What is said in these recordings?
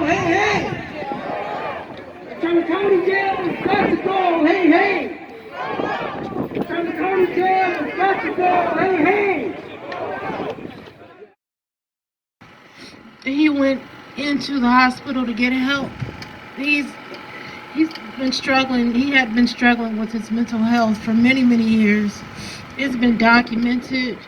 hey, hey. Beltrami County Jail has got to go, hey, hey. Beltrami County Jail has got to go, hey, hey. He went into the hospital to get help. He's been struggling. He had been struggling with his mental health for many years. It's been documented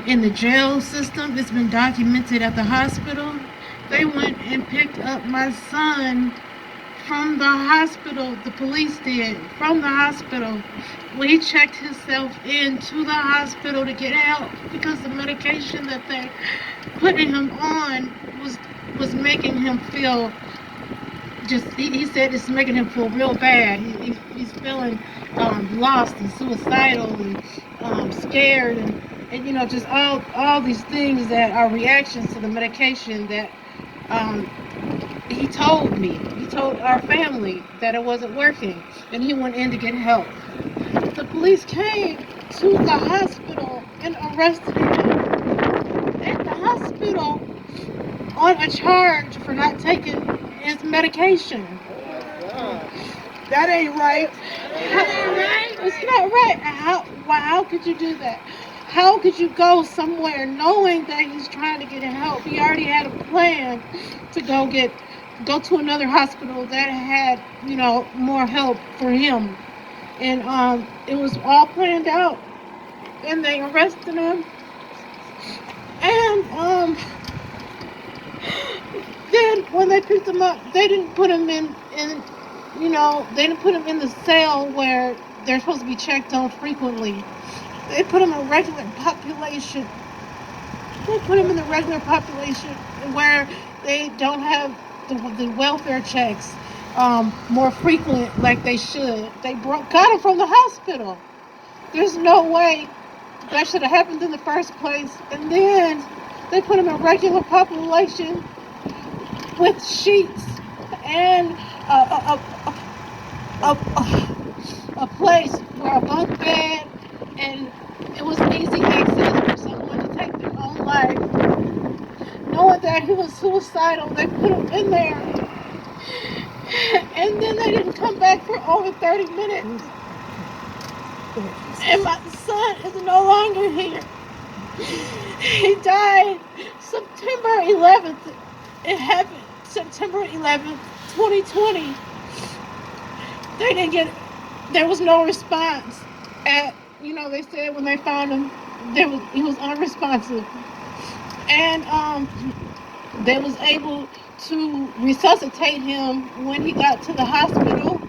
in the jail system. It's been documented at the hospital. They went and picked up my son from the hospital. The police did, from the hospital. Well, he checked himself into the hospital to get help because the medication that they putting him on was making him feel just. He said it's making him feel real bad. He's feeling lost and suicidal and scared and you know, just all these things that are reactions to the medication that he told me. He told our family that it wasn't working, and he went in to get help. The police came to the hospital and arrested him at the hospital on a charge for not taking his medication. That ain't right. It's not right. How could you do that? How could you go somewhere knowing that he's trying to get help? He already had a plan to go to another hospital that had, you know, more help for him. And it was all planned out. And they arrested him. And then when they picked him up, they didn't put him in they didn't put him in the cell where they're supposed to be checked on frequently. They put him in regular population. They put him in the regular population where they don't have the welfare checks more frequent like they should. They got him from the hospital. There's no way that should have happened in the first place. And then they put him in regular population with sheets and a place where a bunk bed, and it was easy access for someone to take their own life. Knowing that he was suicidal, they put him in there. And then they didn't come back for over 30 minutes. And my son is no longer here. He died September 11th. It happened September 11th, 2020. There was no response. They said when they found him, he was unresponsive. And they was able to resuscitate him when he got to the hospital,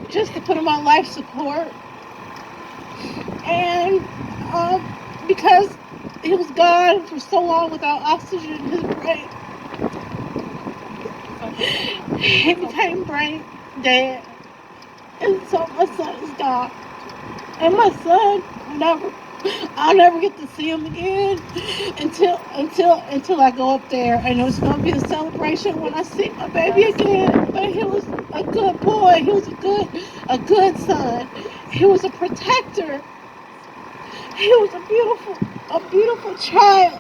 just to put him on life support. And because he was gone for so long without oxygen in his brain, he became brain dead. And so my son is gone. And my son I'll never get to see him again until I go up there, and it's gonna be a celebration when I see my baby again. But he was a good boy. He was a good son. He was a protector. He was a beautiful child,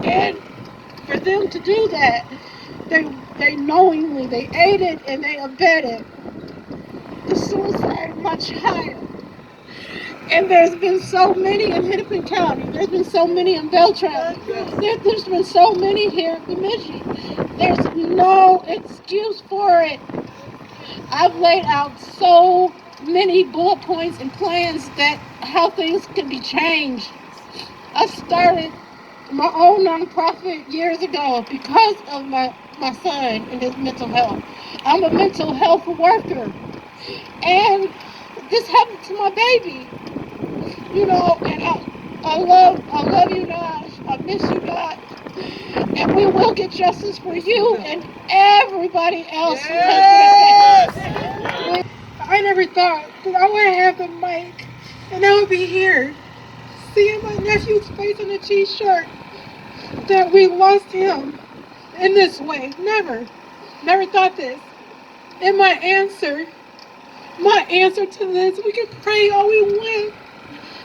and for them to do that, they knowingly, they aided and they abetted the suicide of my child. And there's been so many in Hennepin County. There's been so many in Beltrami. There's been so many here in Bemidji. There's no excuse for it. I've laid out so many bullet points and plans that how things can be changed. I started my own nonprofit years ago because of my son and his mental health. I'm a mental health worker. And this happened to my baby. And I love you guys. I miss you guys. And we will get justice for you and everybody else. Yes! I never thought that I would have the mic and I would be here seeing my nephew's face on a t-shirt, that we lost him in this way. Never thought this. And my answer to this, we can pray all we want,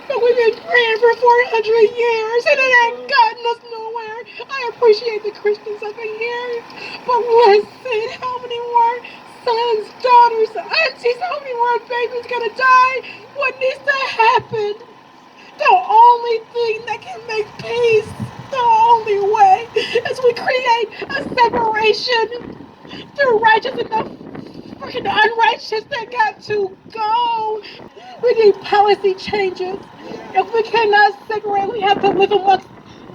but we've been praying for 400 years and it ain't gotten us nowhere. I appreciate the Christians up in here, but listen, how many more sons, daughters, aunties, how many more babies gonna die? What needs to happen? The only thing that can make peace, the only way, is we create a separation through righteous and the freaking unrighteous that got to go. We need policy changes. If we cannot separate, we have to live amongst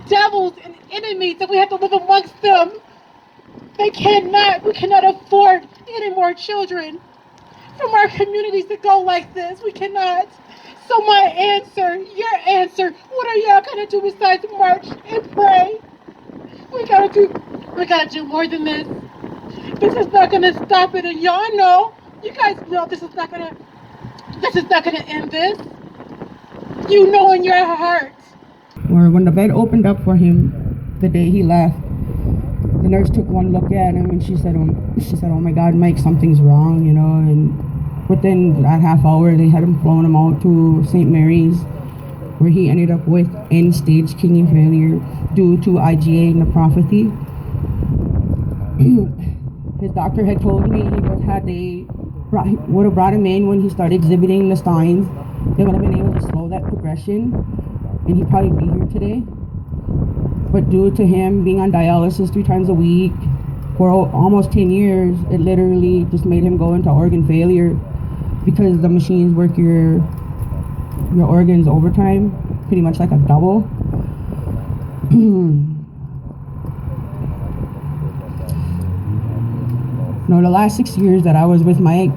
devils and enemies, and we have to live amongst them. We cannot afford any more children from our communities to go like this. We cannot. So my answer, your answer, what are y'all gonna do besides march and pray? We gotta do more than this. This is not gonna stop it, and y'all know, you guys know this is not gonna end this. You know in your heart. Or when the bed opened up for him the day he left, the nurse took one look at him and she said, "Oh my God, Mike, something's wrong," And within that half hour, they had him flown him out to St. Mary's, where he ended up with end-stage kidney failure due to IgA nephropathy. His doctor had told me had they would have brought him in when he started exhibiting the signs, they would have been able to slow that progression, and he'd probably be here today. But due to him being on dialysis 3 times a week for almost 10 years, it literally just made him go into organ failure, because the machines work your organs overtime, pretty much like a double. The last 6 years that I was with Mike,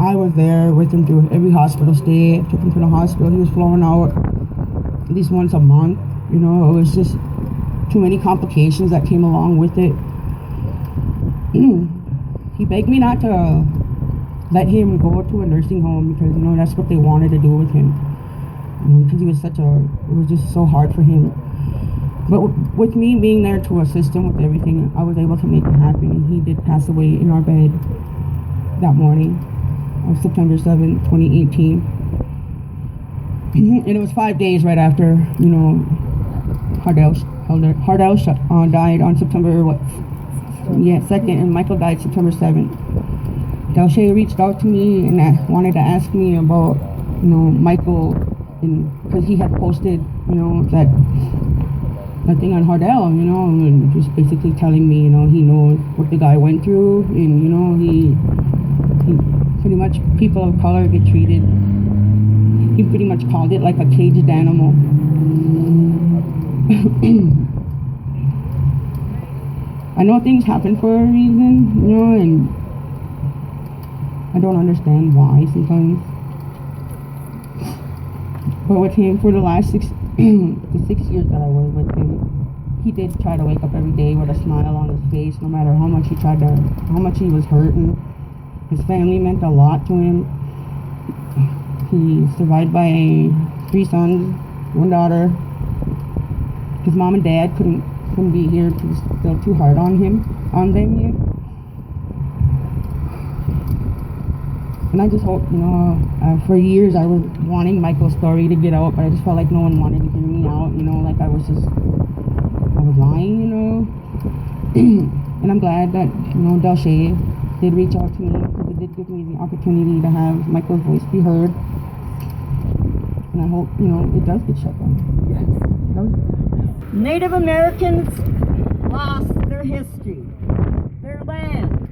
I was there with him through every hospital stay. I took him to the hospital. He was flown out at least once a month. It was just too many complications that came along with it. He begged me not to let him go to a nursing home, because that's what they wanted to do with him, because he was it was just so hard for him. But with me being there to assist him with everything, I was able to make it happen. He did pass away in our bed that morning of September 7th, 2018. And it was 5 days right after Hardell died on September 2nd, and Michael died September 7th. Delche reached out to me and wanted to ask me about, Michael, because he had posted, that thing on Hardell, and just basically telling me, he knows what the guy went through, and, he pretty much, people of color get treated. He pretty much called it like a caged animal. I know things happen for a reason, and I don't understand why sometimes. But with him, for the last the 6 years that I was with him, he did try to wake up every day with a smile on his face, no matter how much he was hurting. His family meant a lot to him. He survived by 3 sons, 1 daughter. His mom and dad couldn't be here because it's still too hard on them here. And I just hope, for years I was wanting Michael's story to get out, but I just felt like no one wanted to hear me out, like I was lying, And I'm glad that, Delche did reach out to me, because it did give me the opportunity to have Michael's voice be heard. And I hope, it does get shut down. Yes. Native Americans lost their history, their land,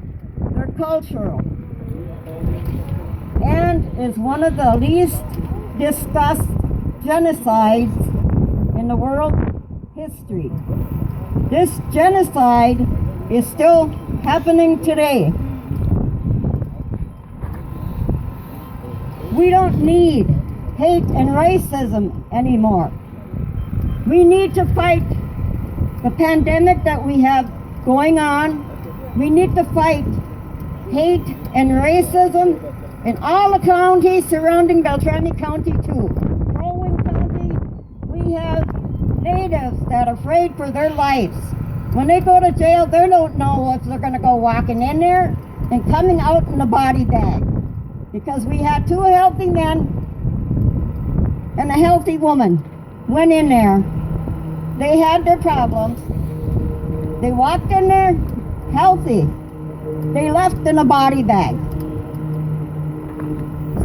their cultural, and is one of the least discussed genocides in the world history. This genocide is still happening today. We don't need hate and racism anymore. We need to fight the pandemic that we have going on. We need to fight hate and racism in all the counties surrounding Beltrami County too. Rowan County, we have natives that are afraid for their lives. When they go to jail, they don't know if they're going to go walking in there and coming out in a body bag. Because we had 2 healthy men and a healthy woman went in there they had their problems. They walked in there healthy. They left in a body bag.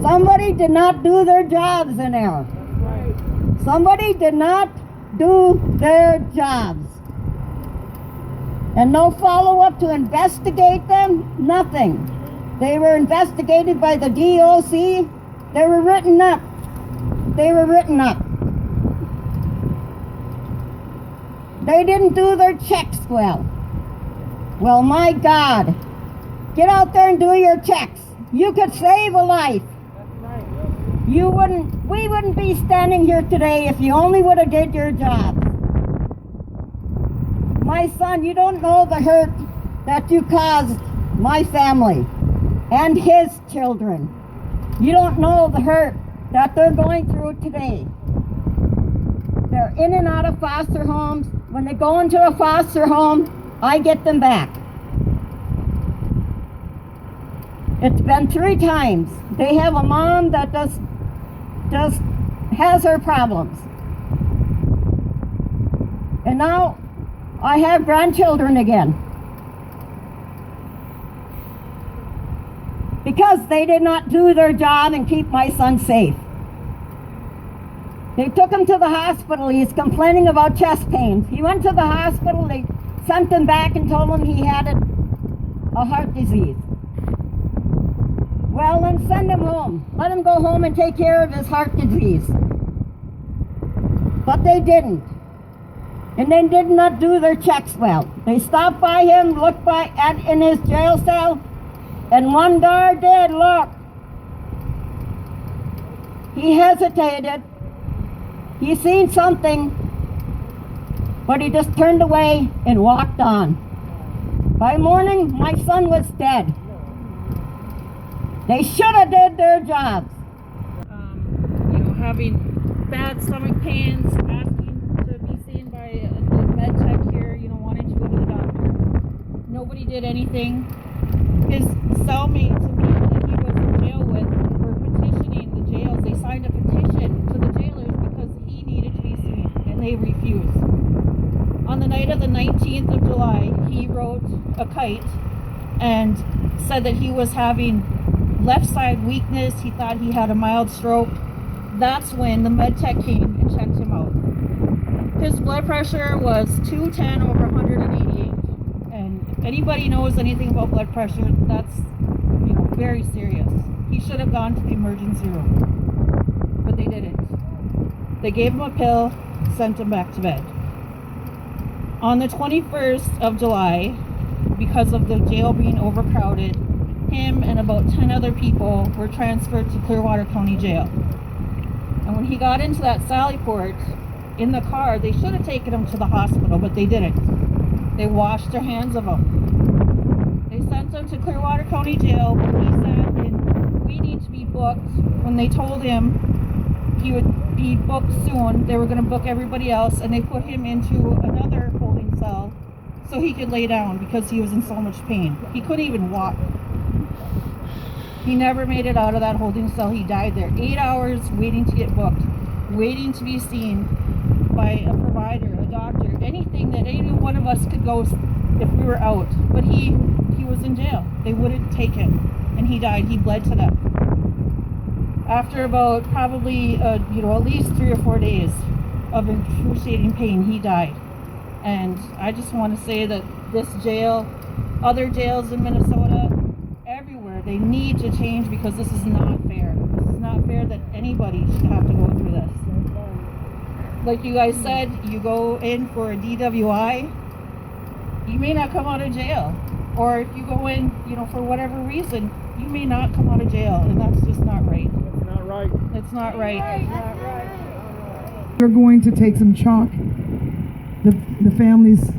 Somebody did not do their jobs in there. Somebody did not do their jobs. And no follow-up to investigate them, nothing. They were investigated by the DOC. They were written up. They were written up. They didn't do their checks well. Well, my God, get out there and do your checks. You could save a life. We wouldn't be standing here today if you only would have did your job. My son, you don't know the hurt that you caused my family and his children. You don't know the hurt that they're going through today. They're in and out of foster homes. When they go into a foster home, I get them back. It's been 3 times. They have a mom that just has her problems. And now I have grandchildren again. Because they did not do their job and keep my son safe. They took him to the hospital. He's complaining about chest pains. He went to the hospital. They sent him back and told him he had a heart disease. Well, then send him home. Let him go home and take care of his heart disease. But they didn't. And they did not do their checks well. They stopped by him, looked in his jail cell, and one guard did look. He hesitated. He seen something, but he just turned away and walked on. By morning, my son was dead. They should have did their jobs. Having bad stomach pains, asking to be seen by a med tech here, wanting to go to the doctor. Nobody did anything. His cellmates and people that he was in jail with were petitioning the jails. They signed a petition to the jailers because he needed to be seen, and they refused. On the night of the 19th of July, he wrote a kite and said that he was having left side weakness. He thought he had a mild stroke. That's when the med tech came and checked him out. His blood pressure was 210 over 188. And if anybody knows anything about blood pressure, that's very serious. He should have gone to the emergency room, but they didn't. They gave him a pill, sent him back to bed. On the 21st of July, because of the jail being overcrowded, him and about 10 other people were transferred to Clearwater County Jail. And when he got into that Sally Port in the car, they should have taken him to the hospital, but they didn't. They washed their hands of him. They sent him to Clearwater County Jail. He sat in waiting to be booked. When they told him he would be booked soon, they were going to book everybody else, and they put him into another holding cell so he could lay down because he was in so much pain. He couldn't even walk. He never made it out of that holding cell. He died there. 8 hours waiting to get booked, waiting to be seen by a provider, a doctor, anything that any one of us could go if we were out. But he was in jail. They wouldn't take him, and he died. He bled to death. After about probably at least 3 or 4 days of excruciating pain, he died. And I just want to say that this jail, other jails in Minnesota, everywhere, they need to change because this is not fair. This is not fair that anybody should have to go through this. Like you guys said, you go in for a DWI, you may not come out of jail. Or if you go in, for whatever reason, you may not come out of jail, and that's just not right. It's not right. It's not right. It's not right. We're going to take some chalk, the families,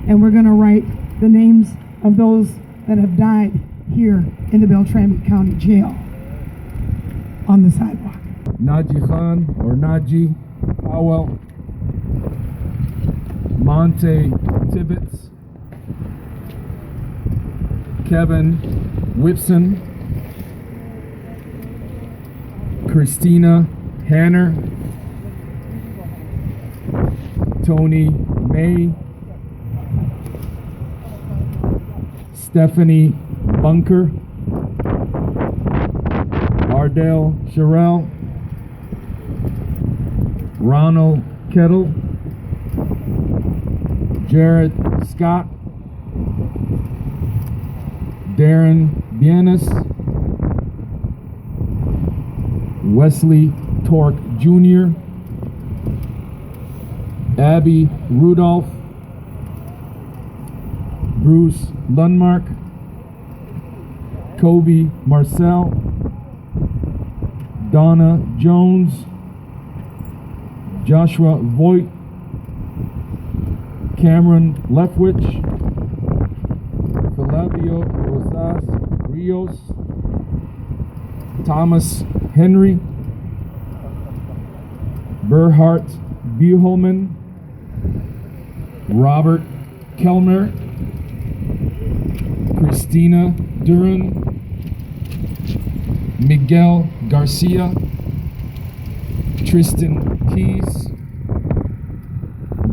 and we're going to write the names of those that have died here in the Beltrami County Jail on the sidewalk. Naji Khan or Naji Powell, Monte Tibbetts, Kevin Whipson, Christina Hanner, Tony May, Stephanie Bunker, Hardell Sherrell, Ronald Kettle, Jared Scott, Darren Bienes, Wesley Torque Jr., Abby Rudolph, Bruce Lundmark, Kobe Marcel, Donna Jones, Joshua Voigt, Cameron Lefwich, Flavio Rosas Rios, Thomas Henry, Berhart Buholman, Robert Kelmer, Christina Duran, Miguel Garcia, Tristan Keys,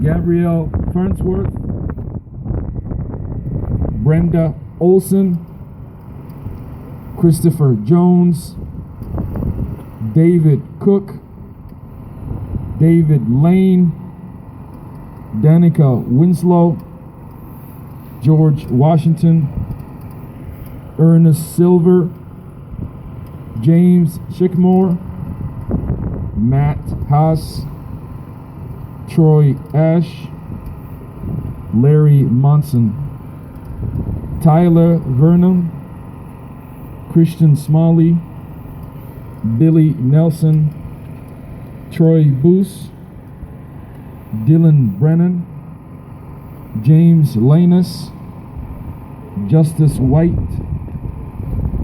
Gabrielle Farnsworth, Brenda Olson, Christopher Jones, David Cook, David Lane, Danica Winslow, George Washington, Ernest Silver, James Schickmore, Matt Haas, Troy Ash, Larry Monson, Tyler Vernon, Christian Smalley, Billy Nelson, Troy Boos, Dylan Brennan, James Lanus, Justice White,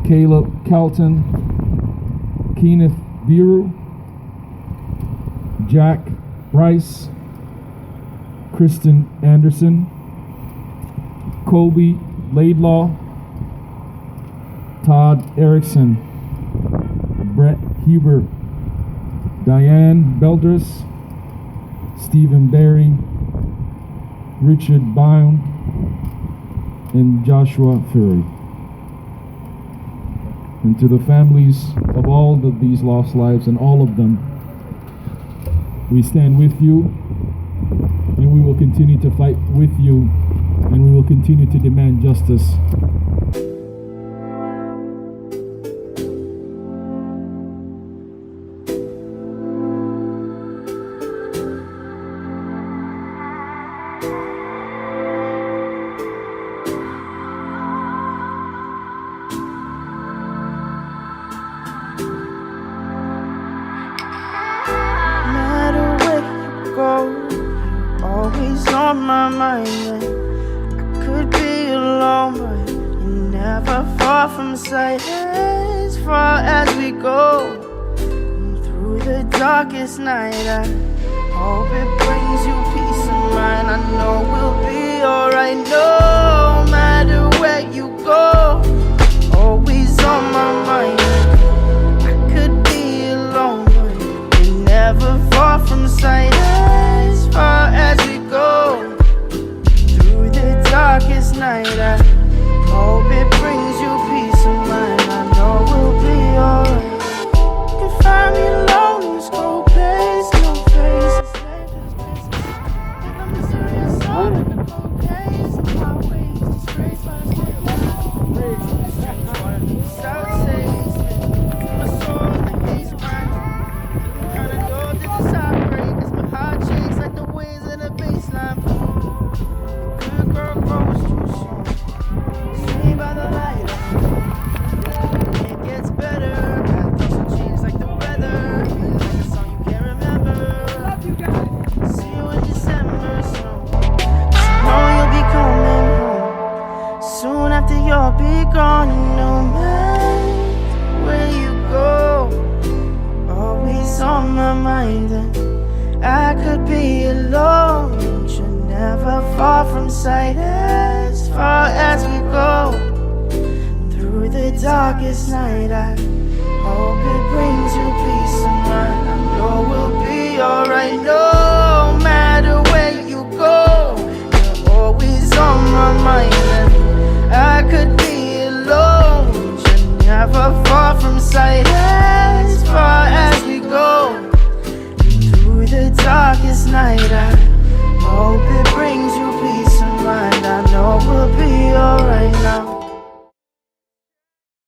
Caleb Calton, Kenneth Biru, Jack Rice, Kristen Anderson, Kobe Laidlaw, Todd Erickson, Brett Huber, Diane Beldris, Stephen Barry, Richard Bound, and Joshua Fury. And to the families of all of these lost lives and all of them, we stand with you, and we will continue to fight with you, and we will continue to demand justice. Always on my mind. I could be alone, but you're never far from sight. As far as we go, through the darkest night, I hope it brings you peace of mind. I know we'll be alright, no matter where you go. Always on my mind. I could be alone, but you're never far from sight. As far as we go, through the darkest night, I hope it brings you peace of mind. I know we'll be alright. You can find me alone in this cold place, no face. If I'm a serious song in the cold place, in my ways, disgrace by the South Says, my soul in the haze wine. Kind of door to the side break, as my heart shakes like the winds in the baseline. Good girl grows too soon. Stay by the light. It gets better. Got things will change like the weather. Like a song you can't remember. Love you guys. See you in December soon. Just know you'll be coming home soon after you'll be gone. And no matter where you go, always on my mind. And I could be alone, but you're never far from sight. As far as we go, through the darkest night, I hope it brings you peace of mind. I know we'll be alright, no matter where you sight as far as we go. Through the darkest night, I hope